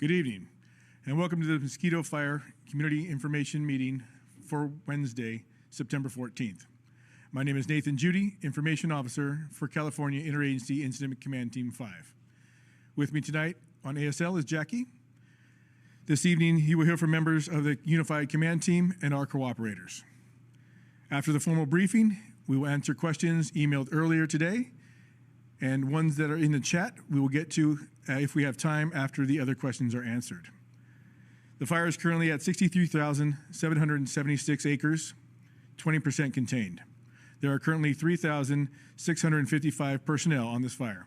Good evening, and welcome to the Mosquito Fire Community Information Meeting for Wednesday, September 14th. My name is Nathan Judy, Information Officer for California Interagency Incident Command Team 5. With me tonight on ASL is Jackie. This evening, you will hear from members of the Unified Command Team and our cooperators. After the formal briefing, we will answer questions emailed earlier today, and ones that are in the chat we will get to if we have time after the other questions are answered. The fire is currently at 63,776 acres, 20% contained. There are currently 3,655 personnel on this fire.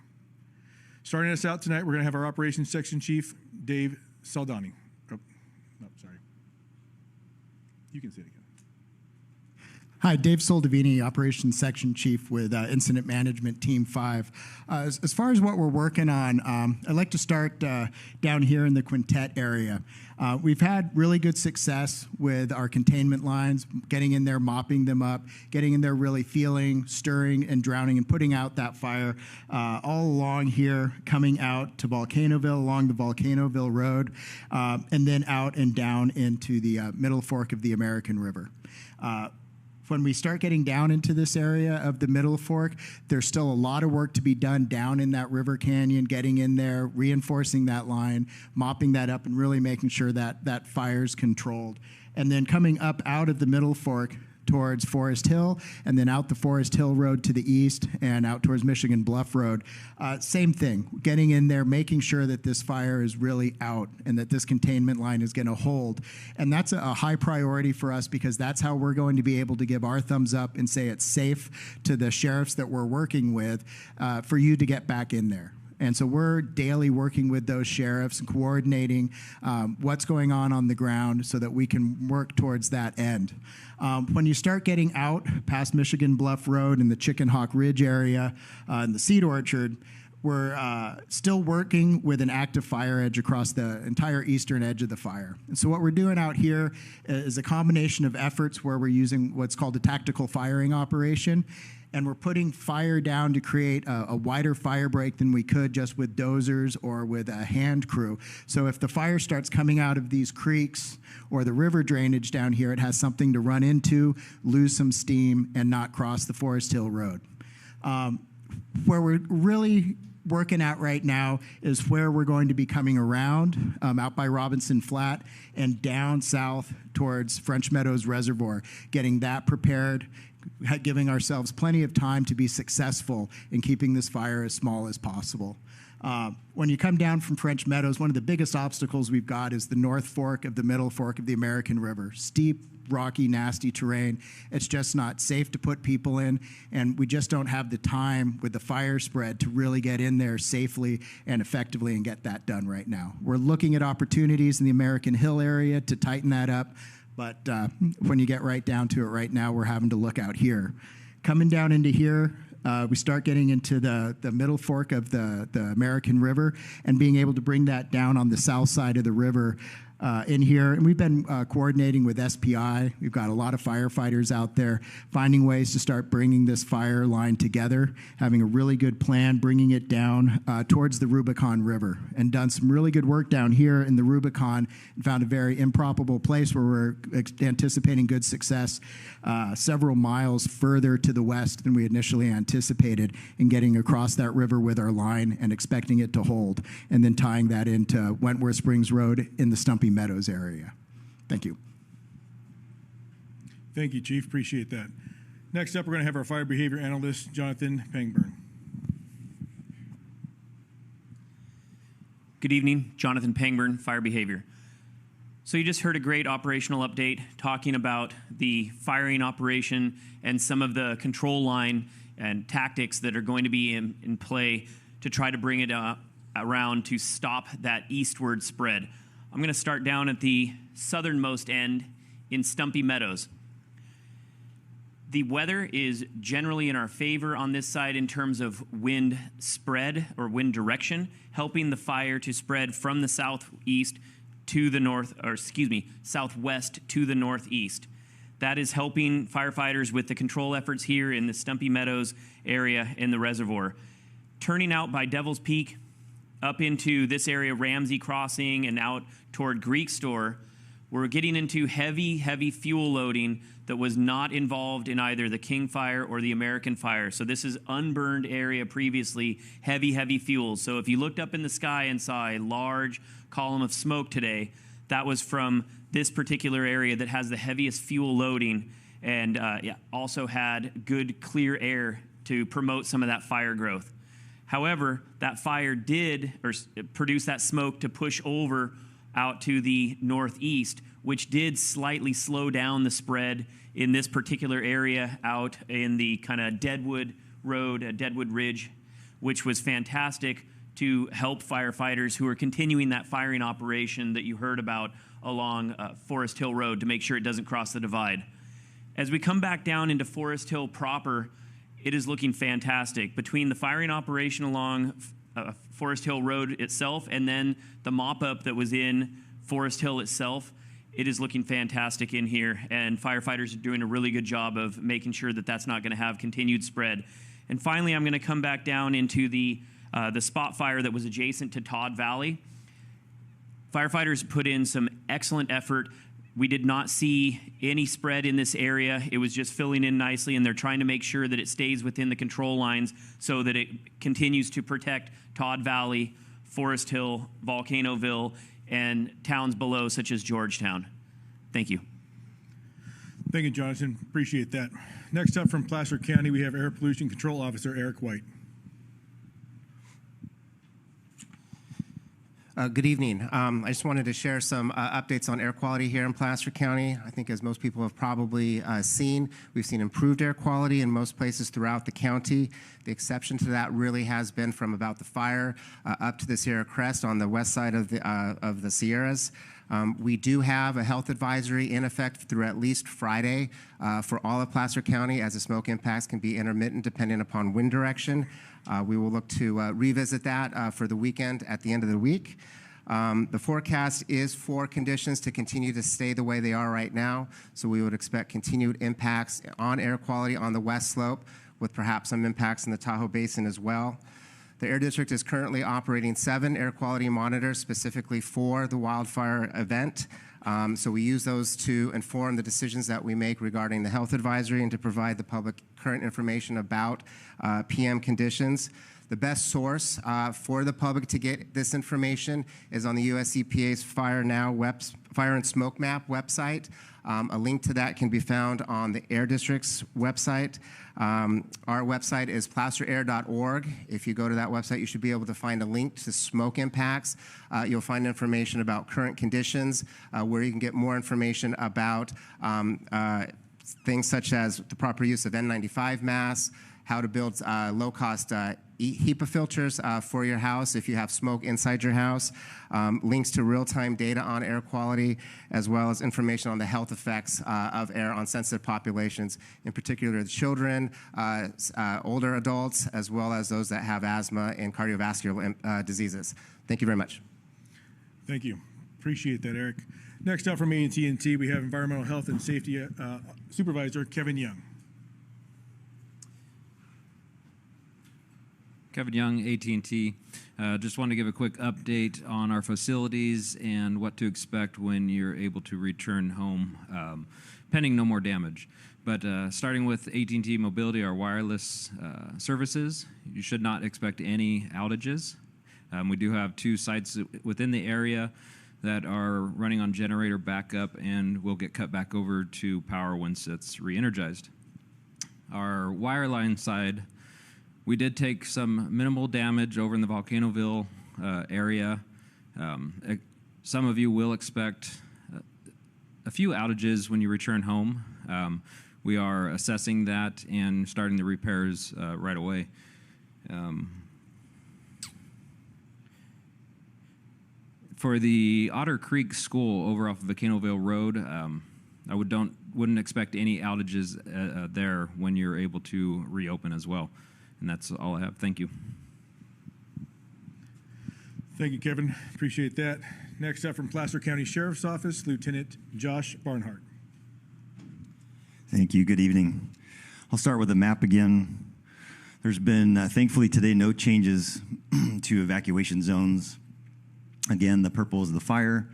Starting us out tonight, we're going to have our Operations Section Chief, Dave Saldani. Oh, no, sorry. You can say it again. Hi, Dave Soldavini, Operations Section Chief with Incident Management Team 5. As far as what we're working on, I'd like to start down here in the Quintet area. We've had really good success with our containment lines, getting in there, mopping them up, getting in there really feeling, stirring, and drowning, and putting out that fire all along here, coming out to Volcanoville, along the Volcanoville Road, and then out and down into the middle fork of the American River. When we start getting down into this area of the Middle Fork, there's still a lot of work to be done down in that river canyon, getting in there, reinforcing that line, mopping that up, and really making sure that that fire's controlled. And then coming up out of the Middle Fork towards Forest Hill, and then out the Forest Hill Road to the east and out towards Michigan Bluff Road. Same thing, getting in there, making sure that this fire is really out and that this containment line is going to hold. And that's a high priority for us because that's how we're going to be able to give our thumbs up and say it's safe to the sheriffs that we're working with for you to get back in there. And so we're daily working with those sheriffs and coordinating what's going on the ground so that we can work towards that end. When you start getting out past Michigan Bluff Road and the Chicken Hawk Ridge area and the Seed Orchard, we're still working with an active fire edge across the entire eastern edge of the fire. And so what we're doing out here is a combination of efforts where we're using what's called a tactical firing operation. And we're putting fire down to create a wider fire break than we could just with dozers or with a hand crew. So if the fire starts coming out of these creeks or the river drainage down here, it has something to run into, lose some steam, and not cross the Forest Hill Road. Where we're really working at right now is where we're going to be coming around out by Robinson Flat and down south towards French Meadows Reservoir, getting that prepared, giving ourselves plenty of time to be successful in keeping this fire as small as possible. When you come down from French Meadows, one of the biggest obstacles we've got is the North Fork of the Middle Fork of the American River. Steep, rocky, nasty terrain. It's just not safe to put people in, and we just don't have the time with the fire spread to really get in there safely and effectively and get that done right now. We're looking at opportunities in the American Hill area to tighten that up, but when you get right down to it right now, we're having to look out here. Coming down into here, we start getting into the middle fork of the American River and being able to bring that down on the south side of the river in here. And we've been coordinating with SPI. We've got a lot of firefighters out there finding ways to start bringing this fire line together, having a really good plan, bringing it down towards the Rubicon River, and done some really good work down here in the Rubicon and found a very improbable place where we're anticipating good success several miles further to the west than we initially anticipated in getting across that river with our line and expecting it to hold, and then tying that into Wentworth Springs Road in the Stumpy Meadows area. Thank you. Thank you, Chief. Appreciate that. Next up, we're going to have our fire behavior analyst, Jonathan Pangburn. Good evening, Jonathan Pangburn, Fire Behavior. So you just heard a great operational update talking about the firing operation and some of the control line and tactics that are going to be in play to try to bring it around to stop that eastward spread. I'm going to start down at the southernmost end in Stumpy Meadows. The weather is generally in our favor on this side in terms of wind spread or wind direction, helping the fire to spread from the southeast to the north, or excuse me, southwest to the northeast. That is helping firefighters with the control efforts here in the Stumpy Meadows area in the reservoir. Turning out by Devil's Peak, up into this area, Ramsey Crossing, and out toward Greek Store, we're getting into heavy, heavy fuel loading that was not involved in either the King Fire or the American Fire. So this is unburned area previously, heavy, heavy fuels. So if you looked up in the sky and saw a large column of smoke today, that was from this particular area that has the heaviest fuel loading and also had good, clear air to promote some of that fire growth. However, that fire did produce that smoke to push over out to the northeast, which did slightly slow down the spread in this particular area out in the kind of Deadwood Road, Deadwood Ridge, which was fantastic to help firefighters who are continuing that firing operation that you heard about along Forest Hill Road to make sure it doesn't cross the divide. As we come back down into Forest Hill proper, it is looking fantastic. Between the firing operation along Forest Hill Road itself and then the mop-up that was in Forest Hill itself, it is looking fantastic in here, and firefighters are doing a really good job of making sure that that's not going to have continued spread. And finally, I'm going to come back down into the spot fire that was adjacent to Todd Valley. Firefighters put in some excellent effort. We did not see any spread in this area. It was just filling in nicely, and they're trying to make sure that it stays within the control lines so that it continues to protect Todd Valley, Forest Hill, Volcanoville, and towns below, such as Georgetown. Thank you. Thank you, Jonathan. Appreciate that. Next up from Placer County, we have Air Pollution Control Officer Eric White. Good evening. I just wanted to share some updates on air quality here in Placer County. I think as most people have probably seen, we've seen improved air quality in most places throughout the county. The exception to that really has been from about the fire up to the Sierra Crest on the west side of the Sierras. We do have a health advisory in effect through at least Friday for all of Placer County, as the smoke impacts can be intermittent depending upon wind direction. We will look to revisit that for the weekend at the end of the week. The forecast is for conditions to continue to stay the way they are right now, so we would expect continued impacts on air quality on the west slope, with perhaps some impacts in the Tahoe Basin as well. The Air District is currently operating 7 air quality monitors specifically for the wildfire event. So we use those to inform the decisions that we make regarding the health advisory and to provide the public current information about PM conditions. The best source for the public to get this information is on the US EPA's Fire and Smoke Map website. A link to that can be found on the Air District's website. Our website is placerair.org. If you go to that website, you should be able to find a link to smoke impacts. You'll find information about current conditions, where you can get more information about things such as the proper use of N95 masks, how to build low-cost HEPA filters for your house if you have smoke inside your house, links to real-time data on air quality, as well as information on the health effects of air on sensitive populations, in particular children, older adults, as well as those that have asthma and cardiovascular diseases. Thank you very much. Thank you. Appreciate that, Eric. Next up from AT&T, we have Environmental Health and Safety Supervisor Kevin Young. Kevin Young, AT&T. Just want to give a quick update on our facilities and what to expect when you're able to return home, pending no more damage. But starting with AT&T Mobility, our wireless services, you should not expect any outages. We do have 2 sites within the area that are running on generator backup and will get cut back over to power once it's re-energized. Our wireline side, we did take some minimal damage over in the Volcanoville area. Some of you will expect a few outages when you return home. We are assessing that and starting the repairs right away. For the Otter Creek School over off of Volcanoville Road, I wouldn't expect any outages there when you're able to reopen as well. And that's all I have. Thank you. Thank you, Kevin. Appreciate that. Next up from Placer County Sheriff's Office, Lieutenant Josh Barnhart. Thank you. Good evening. I'll start with the map again. There's been, thankfully today, no changes to evacuation zones. Again, the purple is the fire.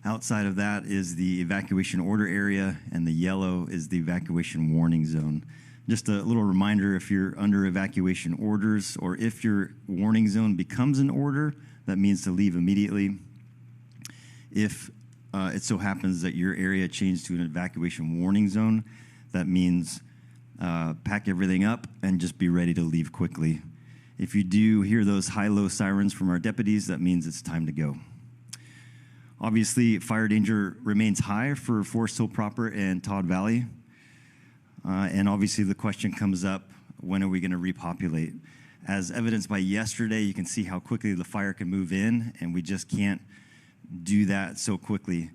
Outside of that is the evacuation order area, and the yellow is the evacuation warning zone. Just a little reminder, if you're under evacuation orders or if your warning zone becomes an order, that means to leave immediately. If it so happens that your area changed to an evacuation warning zone, that means pack everything up and just be ready to leave quickly. If you do hear those high-low sirens from our deputies, that means it's time to go. Obviously, fire danger remains high for Forest Hill proper and Todd Valley. And obviously the question comes up, when are we going to repopulate? As evidenced by yesterday, you can see how quickly the fire can move in, and we just can't do that so quickly.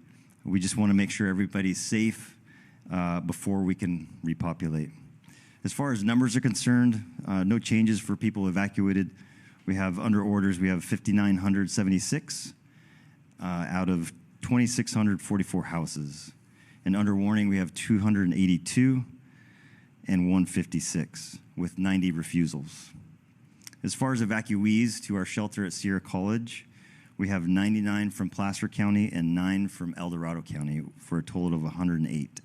We just want to make sure everybody's safe before we can repopulate. As far as numbers are concerned, no changes for people evacuated. We have under orders, we have 5,976 out of 2,644 houses. And under warning, we have 282 and 156 with 90 refusals. As far as evacuees to our shelter at Sierra College, we have 99 from Placer County and 9 from El Dorado County for a total of 108.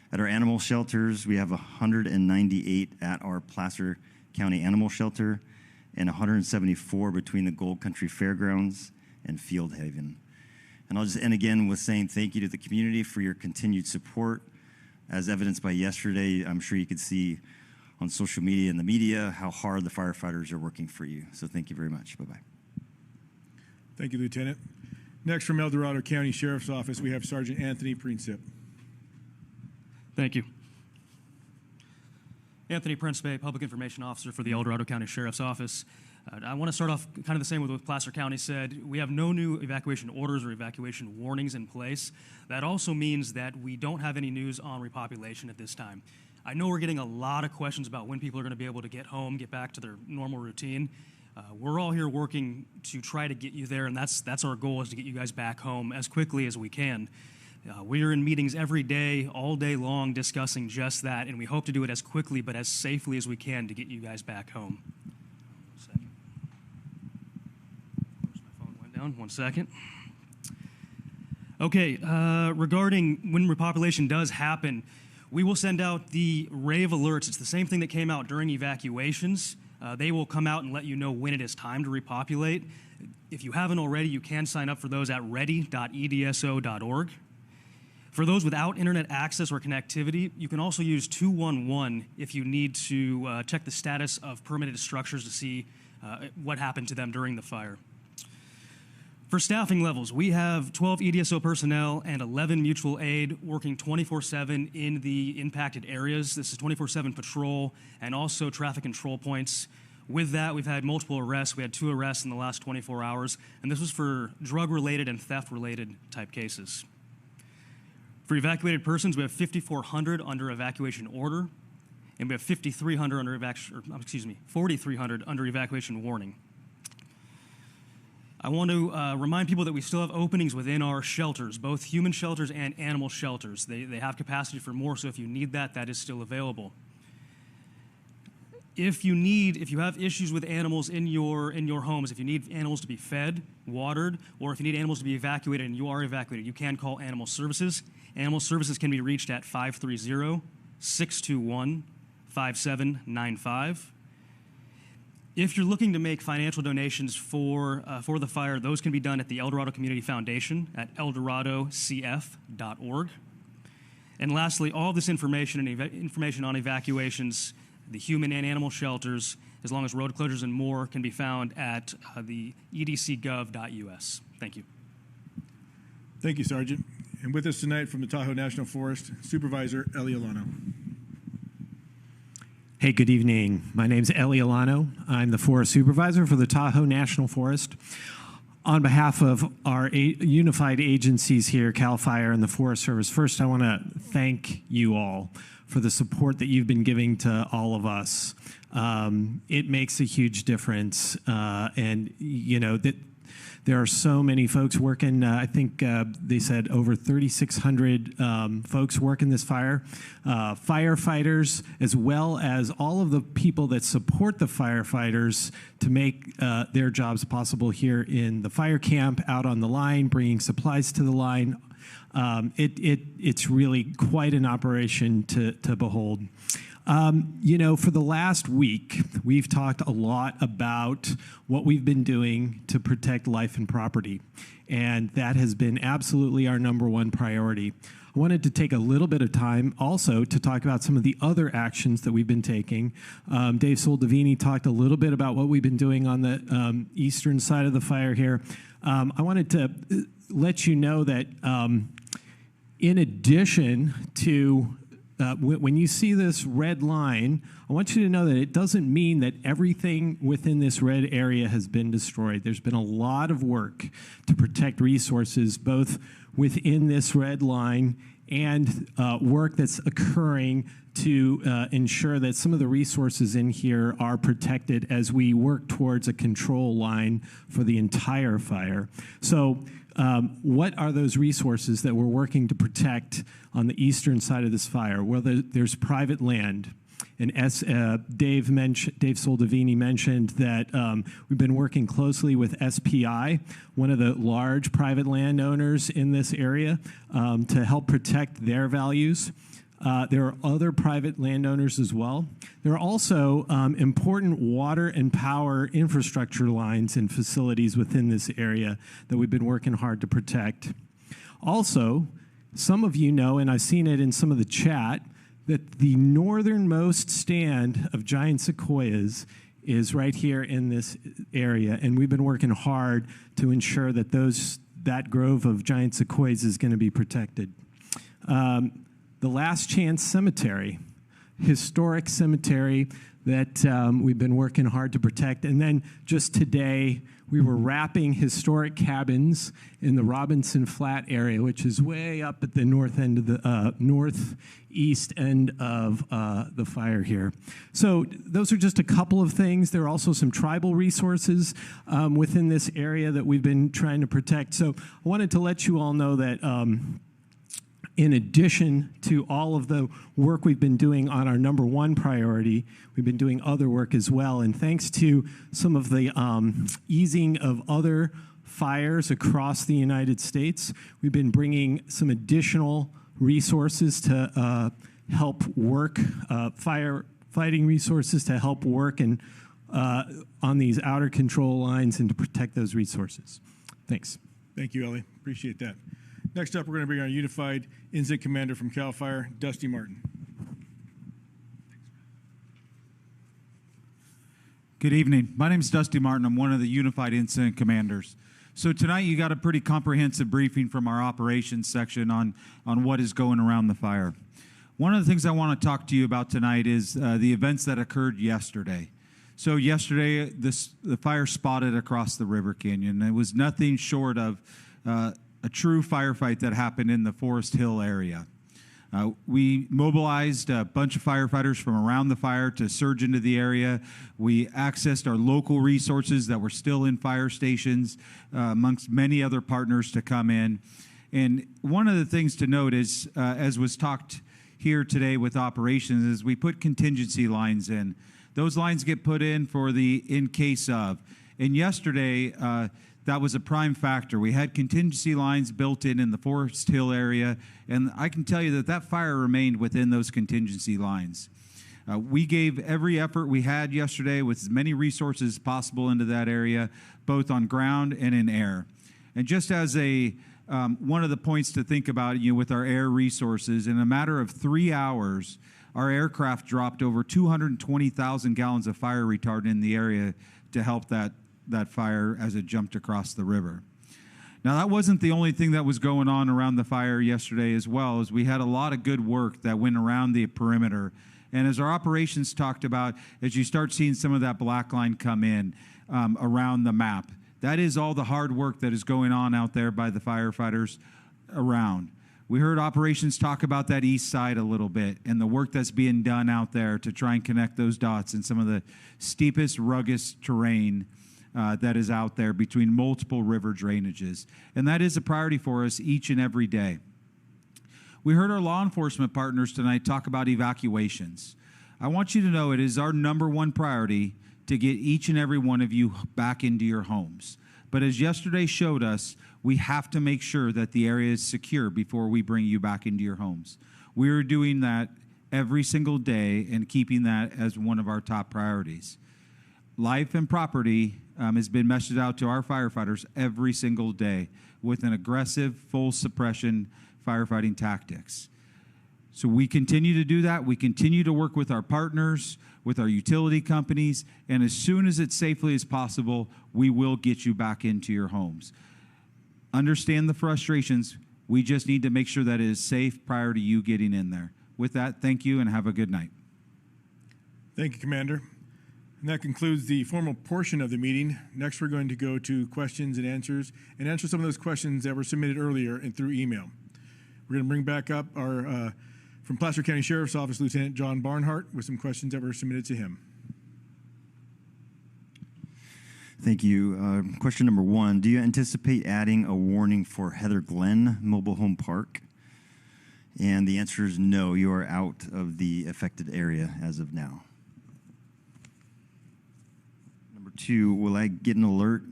At our animal shelters, we have 198 at our Placer County Animal Shelter and 174 between the Gold Country Fairgrounds and Field Haven. And I'll just end again with saying thank you to the community for your continued support. As evidenced by yesterday, I'm sure you could see on social media and the media how hard the firefighters are working for you. So thank you very much. Bye-bye. Thank you, Lieutenant. Next, from El Dorado County Sheriff's Office, we have Sgt Anthony Princip. Thank you. Anthony Princip, Public Information Officer for the El Dorado County Sheriff's Office. I want to start off kind of the same with what Placer County said. We have no new evacuation orders or evacuation warnings in place. That also means that we don't have any news on repopulation at this time. I know we're getting a lot of questions about when people are going to be able to get home, get back to their normal routine. We're all here working to try to get you there, and that's our goal, is to get you guys back home as quickly as we can. We are in meetings every day, all day long, discussing just that, and we hope to do it as quickly but as safely as we can to get you guys back home. Where's my phone went down? 1 second. Okay, regarding when repopulation does happen, we will send out the rave alerts. It's the same thing that came out during evacuations. They will come out and let you know when it is time to repopulate. If you haven't already, you can sign up for those at ready.edso.org. For those without internet access or connectivity, you can also use 211 if you need to check the status of permitted structures to see what happened to them during the fire. For staffing levels, we have 12 EDSO personnel and 11 mutual aid working 24/7 in the impacted areas. This is 24/7 patrol and also traffic control points. With that, we've had multiple arrests. We had 2 arrests in the last 24 hours, and this was for drug-related and theft-related type cases. For evacuated persons, we have 5,400 under evacuation order, and we have 4,300 under evacuation warning. I want to remind people that we still have openings within our shelters, both human shelters and animal shelters. They have capacity for more, so if you need that, that is still available. If you have issues with animals in your homes, if you need animals to be fed, watered, or if you need animals to be evacuated and you are evacuated, you can call Animal Services. Animal Services can be reached at 530-621-5795. If you're looking to make financial donations for the fire, those can be done at the El Dorado Community Foundation at eldoradocf.org. And lastly, all this information and information on evacuations, the human and animal shelters, as long as road closures and more, can be found at the edcgov.us. Thank you. Thank you, Sergeant. And with us tonight from the Tahoe National Forest, Supervisor Ellyano. Hey, good evening. My name's Ellyano. I'm the Forest Supervisor for the Tahoe National Forest. On behalf of our unified agencies here, CAL FIRE and the Forest Service, first I want to thank you all for the support that you've been giving to all of us. It makes a huge difference, and you know that There are so many folks working. I think they said over 3,600 folks working this fire. Firefighters, as well as all of the people that support the firefighters to make their jobs possible here in the fire camp, out on the line, bringing supplies to the line. It's really quite an operation to behold. For the last week, we've talked a lot about what we've been doing to protect life and property, and that has been absolutely our number one priority. I wanted to take a little bit of time also to talk about some of the other actions that we've been taking. Dave Soldevini talked a little bit about what we've been doing on the eastern side of the fire here. I wanted to let you know that in addition to when you see this red line, I want you to know that it doesn't mean that everything within this red area has been destroyed. There's been a lot of work to protect resources, both within this red line and work that's occurring to ensure that some of the resources in here are protected as we work towards a control line for the entire fire. So what are those resources that we're working to protect on the eastern side of this fire? Well, there's private land. And Dave Soldevini mentioned that we've been working closely with SPI, one of the large private landowners in this area, to help protect their values. There are other private landowners as well. There are also important water and power infrastructure lines and facilities within this area that we've been working hard to protect. Also, some of you know, and I've seen it in some of the chat, that the northernmost stand of giant sequoias is right here in this area, and we've been working hard to ensure that that grove of giant sequoias is going to be protected. The Last Chance Cemetery, historic cemetery that we've been working hard to protect. And then just today, we were wrapping historic cabins in the Robinson Flat area, which is way up at the north end of the northeast end of the fire here. So those are just a couple of things. There are also some tribal resources within this area that we've been trying to protect. So I wanted to let you all know that in addition to all of the work we've been doing on our number one priority, we've been doing other work as well. And thanks to some of the easing of other fires across the United States, we've been bringing some additional resources to help work, firefighting resources to help work and on these outer control lines and to protect those resources. Thanks. Thank you, Ellie. Appreciate that. Next up, we're going to bring our Unified Incident Commander from CAL FIRE, Dusty Martin. Good evening. My name is Dusty Martin. I'm one of the Unified Incident Commanders. So tonight you got a pretty comprehensive briefing from our operations section on what is going around the fire. One of the things I want to talk to you about tonight is the events that occurred yesterday. So yesterday, the fire spotted across the River Canyon. It was nothing short of a true firefight that happened in the Forest Hill area. We mobilized a bunch of firefighters from around the fire to surge into the area. We accessed our local resources that were still in fire stations, amongst many other partners to come in. And one of the things to note is, as was talked here today with operations, is we put contingency lines in. Those lines get put in for the in case of. And yesterday, that was a prime factor. We had contingency lines built in the Forest Hill area, and I can tell you that fire remained within those contingency lines. We gave every effort we had yesterday with as many resources as possible into that area, both on ground and in air. And just as one of the points to think about, with our air resources, in a matter of 3 hours, our aircraft dropped over 220,000 gallons of fire retardant in the area to help that fire as it jumped across the river. Now, that wasn't the only thing that was going on around the fire yesterday as well, as we had a lot of good work that went around the perimeter. And as our operations talked about, as you start seeing some of that black line come in around the map, that is all the hard work that is going on out there by the firefighters around. We heard operations talk about that east side a little bit and the work that's being done out there to try and connect those dots in some of the steepest, ruggedest terrain that is out there between multiple river drainages. And that is a priority for us each and every day. We heard our law enforcement partners tonight talk about evacuations. I want you to know it is our number one priority to get each and every one of you back into your homes. But as yesterday showed us, we have to make sure that the area is secure before we bring you back into your homes. We are doing that every single day and keeping that as one of our top priorities. Life and property has been messaged out to our firefighters every single day with an aggressive, full suppression firefighting tactics. So we continue to do that. We continue to work with our partners, with our utility companies, and as soon as it's safely as possible, we will get you back into your homes. Understand the frustrations. We just need to make sure that it is safe prior to you getting in there. With that, thank you and have a good night. Thank you, Commander. And that concludes the formal portion of the meeting. Next, we're going to go to questions and answer some of those questions that were submitted earlier and through email. We're going to bring back up our, from Placer County Sheriff's Office, Lieutenant Josh Barnhart, with some questions that were submitted to him. Thank you. Question number 1, do you anticipate adding a warning for Heather Glen Mobile Home Park? And the answer is no, you are out of the affected area as of now. Number 2, will I get an alert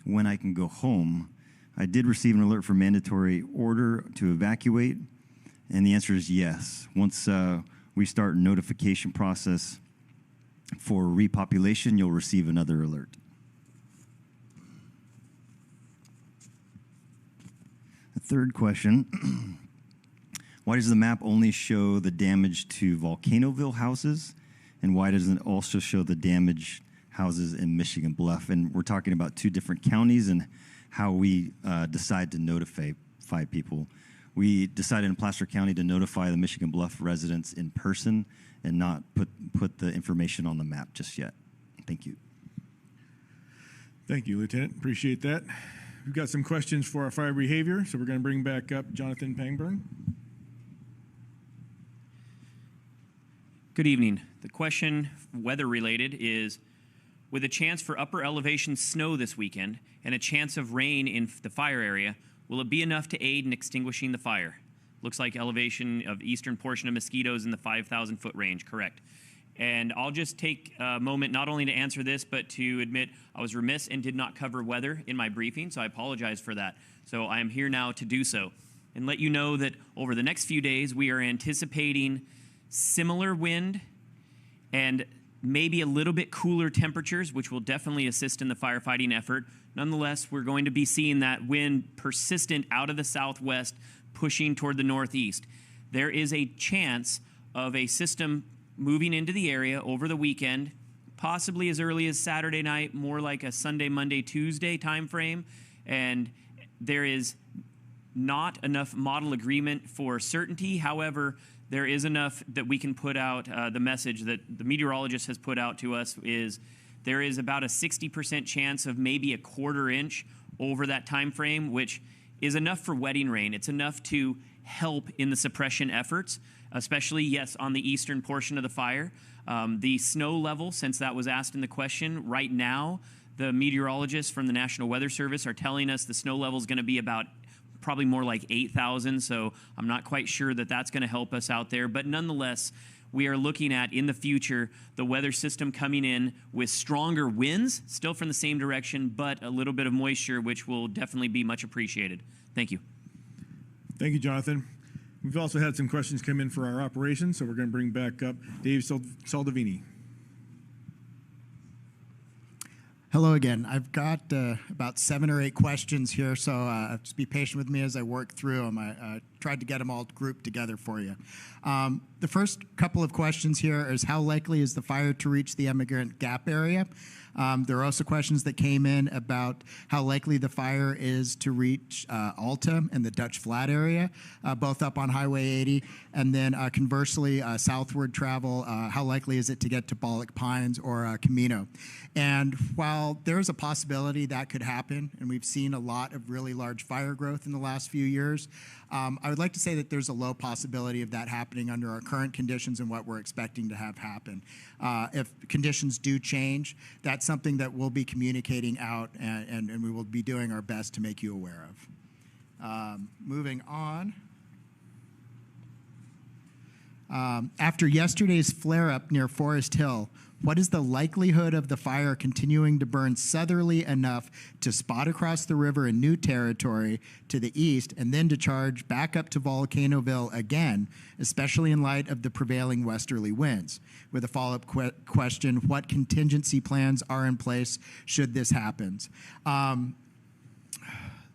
when I can go home? I did receive an alert for mandatory order to evacuate, and the answer is yes. Once we start notification process for repopulation, you'll receive another alert. The third question, why does the map only show the damage to Volcanoville houses, and why doesn't it also show the damaged houses in Michigan Bluff? And we're talking about 2 different counties and how we decide to notify people. We decided in Placer County to notify the Michigan Bluff residents in person and not put the information on the map just yet. Thank you. Thank you, Lieutenant. Appreciate that. We've got some questions for our fire behavior, so we're going to bring back up Jonathan Pangburn. Good evening. The question, weather-related, is with a chance for upper elevation snow this weekend and a chance of rain in the fire area, will it be enough to aid in extinguishing the fire? Looks like elevation of eastern portion of Mosquito is in the 5,000-foot range, correct. And I'll just take a moment not only to answer this, but to admit I was remiss and did not cover weather in my briefing, so I apologize for that. So I am here now to do so and let you know that over the next few days, we are anticipating similar wind and maybe a little bit cooler temperatures, which will definitely assist in the firefighting effort. Nonetheless, we're going to be seeing that wind persistent out of the southwest, pushing toward the northeast. There is a chance of a system moving into the area over the weekend, possibly as early as Saturday night, more like a Sunday, Monday, Tuesday time frame. And there is not enough model agreement for certainty. However, there is enough that we can put out. The message that the meteorologist has put out to us is there is about a 60% chance of maybe a 1/4 inch over that time frame, which is enough for wetting rain. It's enough to help in the suppression efforts, especially, yes, on the eastern portion of the fire. The snow level, since that was asked in the question, right now, the meteorologists from the National Weather Service are telling us the snow level is going to be about probably more like 8,000, so I'm not quite sure that that's going to help us out there. But nonetheless, we are looking at, in the future, the weather system coming in with stronger winds, still from the same direction, but a little bit of moisture, which will definitely be much appreciated. Thank you. Thank you, Jonathan. We've also had some questions come in for our operations, so we're going to bring back up Dave Saldivini. Hello again. I've got about 7 or 8 questions here, so just be patient with me as I work through them. I tried to get them all grouped together for you. The first couple of questions here is how likely is the fire to reach the Emigrant Gap area? There are also questions that came in about how likely the fire is to reach Alta and the Dutch Flat area, both up on Highway 80. And then conversely, southward travel, how likely is it to get to Bollock Pines or Camino? And while there's a possibility that could happen, and we've seen a lot of really large fire growth in the last few years, I would like to say that there's a low possibility of that happening under our current conditions and what we're expecting to have happen. If conditions do change, that that's something that we'll be communicating out, and we will be doing our best to make you aware of. Moving on. After yesterday's flare-up near Forest Hill, what is the likelihood of the fire continuing to burn southerly enough to spot across the river in new territory to the east and then to charge back up to Volcanoville again, especially in light of the prevailing westerly winds? With a follow-up question, what contingency plans are in place should this happen?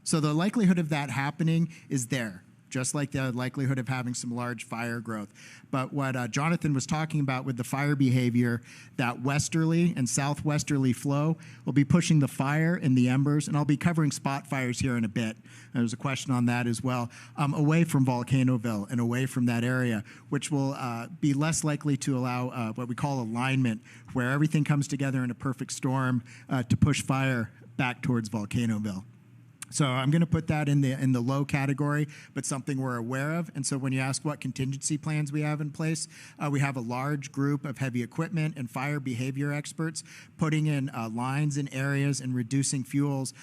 So the likelihood of that happening is there, just like the likelihood of having some large fire growth. But what Jonathan was talking about with the fire behavior, that westerly and southwesterly flow will be pushing the fire and the embers, and I'll be covering spot fires here in a bit. There's a question on that as well, away from Volcanoville and away from that area, which will be less likely to allow what we call alignment, where everything comes together in a perfect storm to push fire back towards Volcanoville. So I'm going to put that in the low category, but something we're aware of. And so when you ask what contingency plans we have in place, we have a large group of heavy equipment and fire behavior experts putting in lines in areas and reducing fuels.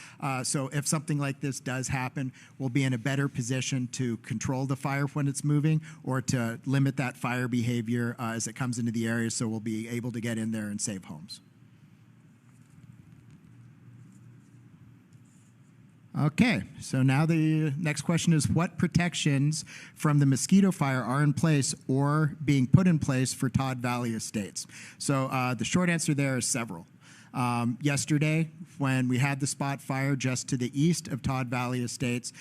So if something like this does happen, we'll be in a better position to control the fire when it's moving or to limit that fire behavior as it comes into the area, so we'll be able to get in there and save homes. Okay, so now the next question is, what protections from the Mosquito fire are in place or being put in place for Todd Valley Estates? So the short answer there is several. Yesterday, when we had the spot fire just to the east of Todd Valley Estates,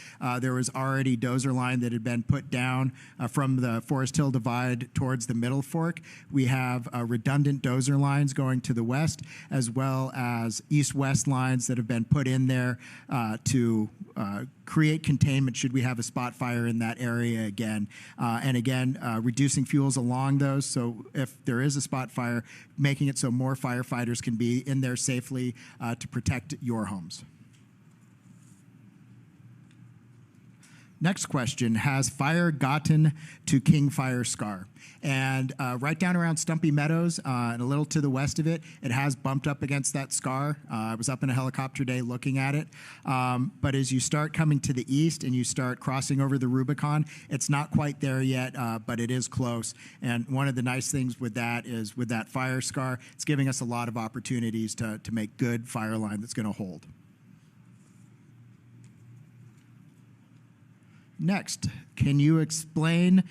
there was already dozer line that had been put down from the Forest Hill Divide towards the Middle Fork. We have redundant dozer lines going to the west, as well as east-west lines that have been put in there to create containment should we have a spot fire in that area again. And again, reducing fuels along those, so if there is a spot fire, making it so more firefighters can be in there safely to protect your homes. Next question, has fire gotten to King Fire Scar? And right down around Stumpy Meadows and a little to the west of it, it has bumped up against that scar. I was up in a helicopter day looking at it. But as you start coming to the east and you start crossing over the Rubicon, it's not quite there yet, but it is close. And one of the nice things with that is with that fire scar, it's giving us a lot of opportunities to make good fire line that's going to hold. Next, can you explain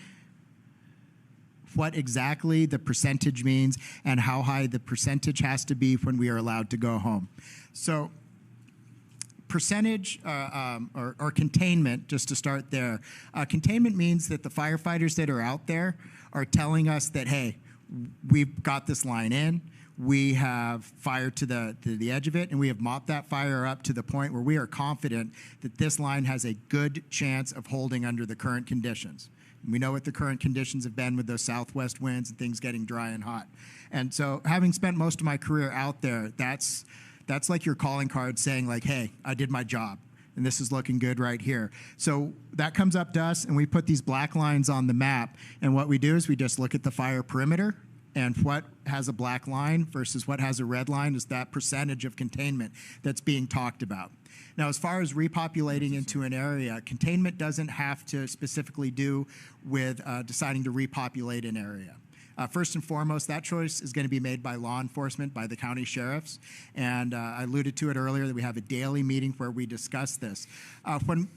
what exactly the percentage means and how high the percentage has to be when we are allowed to go home? So percentage or containment, just to start there, containment means that the firefighters that are out there are telling us that, hey, we've got this line in, we have fire to the edge of it, and we have mopped that fire up to the point where we are confident that this line has a good chance of holding under the current conditions. And we know what the current conditions have been with those southwest winds and things getting dry and hot. And so having spent most of my career out there, that's like your calling card saying like, hey, I did my job. And this is looking good right here. So that comes up to us, and we put these black lines on the map. And what we do is we just look at the fire perimeter, and what has a black line versus what has a red line is that percentage of containment that's being talked about. Now, as far as repopulating into an area, containment doesn't have to specifically do with deciding to repopulate an area. First and foremost, that choice is going to be made by law enforcement, by the county sheriffs. And I alluded to it earlier that we have a daily meeting where we discuss this. When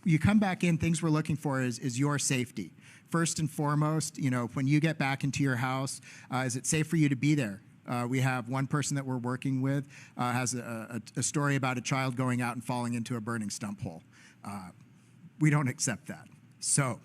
you come back in, things we're looking for is your safety. First and foremost, when you get back into your house, is it safe for you to be there? We have one person that we're working with has a story about a child going out and falling into a burning stump hole. We don't accept that. So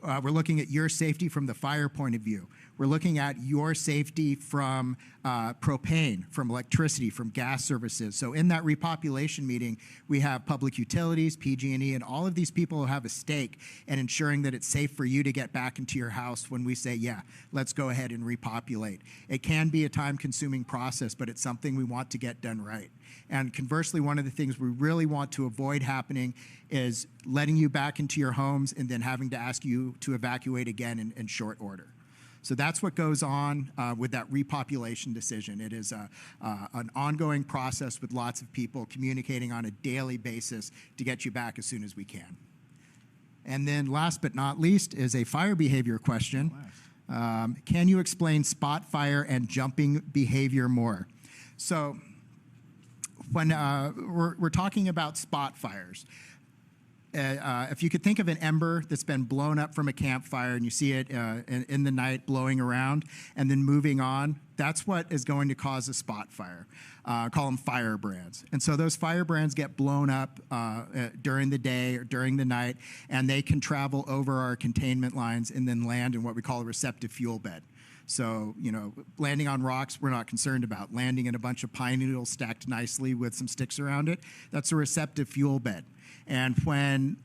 we're looking at your safety from the fire point of view. We're looking at your safety from propane, from electricity, from gas services. So in that repopulation meeting, we have public utilities, PG&E, and all of these people who have a stake in ensuring that it's safe for you to get back into your house when we say, yeah, let's go ahead and repopulate. It can be a time-consuming process, but it's something we want to get done right. And conversely, one of the things we really want to avoid happening is letting you back into your homes and then having to ask you to evacuate again in short order. So that's what goes on with that repopulation decision. It is an ongoing process with lots of people communicating on a daily basis to get you back as soon as we can. And then last but not least is a fire behavior question. Can you explain spot fire and jumping behavior more? So when we're talking about spot fires, if you could think of an ember that's been blown up from a campfire and you see it in the night blowing around and then moving on, that's what is going to cause a spot fire. Call them firebrands. And so those firebrands get blown up during the day or during the night, and they can travel over our containment lines and then land in what we call a receptive fuel bed. So, landing on rocks, we're not concerned about. Landing in a bunch of pine needles stacked nicely with some sticks around it, that's a receptive fuel bed. And when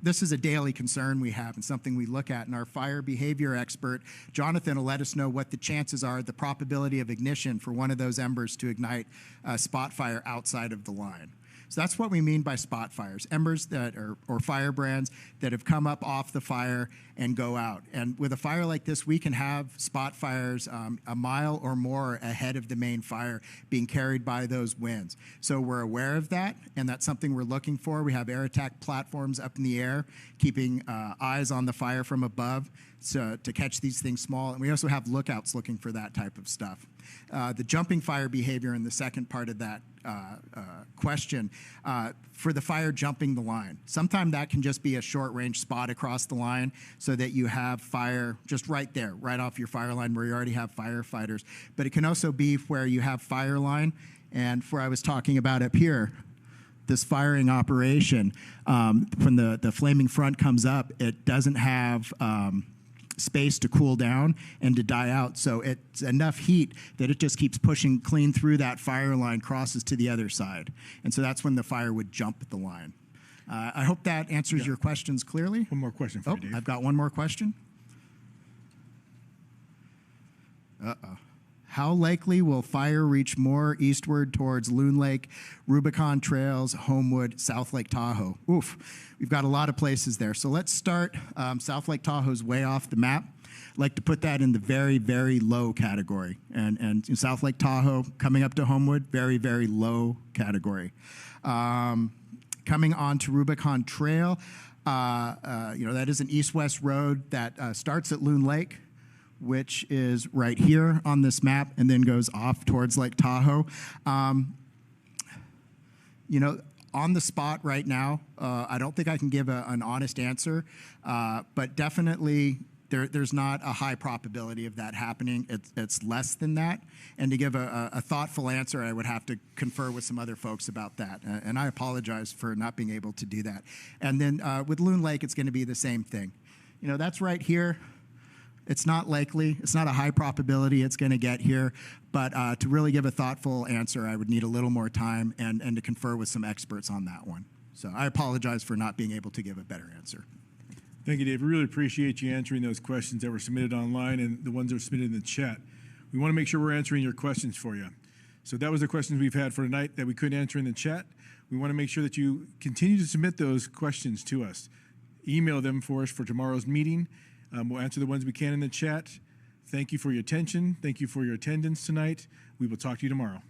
this is a daily concern we have and something we look at, and our fire behavior expert, Jonathan, will let us know what the chances are, the probability of ignition for one of those embers to ignite a spot fire outside of the line. So that's what we mean by spot fires, embers that are, or firebrands that have come up off the fire and go out. And with a fire like this, we can have spot fires a mile or more ahead of the main fire being carried by those winds. So we're aware of that, and that's something we're looking for. We have air attack platforms up in the air, keeping eyes on the fire from above to catch these things small. And we also have lookouts looking for that type of stuff. The jumping fire behavior in the second part of that question, for the fire jumping the line. Sometimes that can just be a short range spot across the line so that you have fire just right there, right off your fire line where you already have firefighters. But it can also be where you have fire line, and where I was talking about up here, this firing operation, when the flaming front comes up, it doesn't have space to cool down and to die out. So it's enough heat that it just keeps pushing clean through that fire line, crosses to the other side. And so that's when the fire would jump the line. I hope that answers your questions clearly. One more question for you, Dave. I've got one more question. How likely will fire reach more eastward towards Loon Lake, Rubicon Trails, Homewood, South Lake Tahoe? Oof, we've got a lot of places there. So let's start. South Lake Tahoe's way off the map. I'd like to put that in the very, very low category. And in South Lake Tahoe, coming up to Homewood, very, very low category. Coming on to Rubicon Trail, that is an east-west road that starts at Loon Lake, which is right here on this map, and then goes off towards Lake Tahoe. On the spot right now, I don't think I can give an honest answer, but definitely there's not a high probability of that happening. It's less than that. And to give a thoughtful answer, I would have to confer with some other folks about that. And I apologize for not being able to do that. And then with Loon Lake, it's going to be the same thing. That's right here. It's not likely. It's not a high probability it's going to get here. But to really give a thoughtful answer, I would need a little more time and to confer with some experts on that one. So I apologize for not being able to give a better answer. Thank you, Dave. We really appreciate you answering those questions that were submitted online and the ones that were submitted in the chat. We want to make sure we're answering your questions for you. So that was the questions we've had for tonight that we couldn't answer in the chat. We want to make sure that you continue to submit those questions to us. Email them for us for tomorrow's meeting. We'll answer the ones we can in the chat. Thank you for your attention. Thank you for your attendance tonight. We will talk to you tomorrow.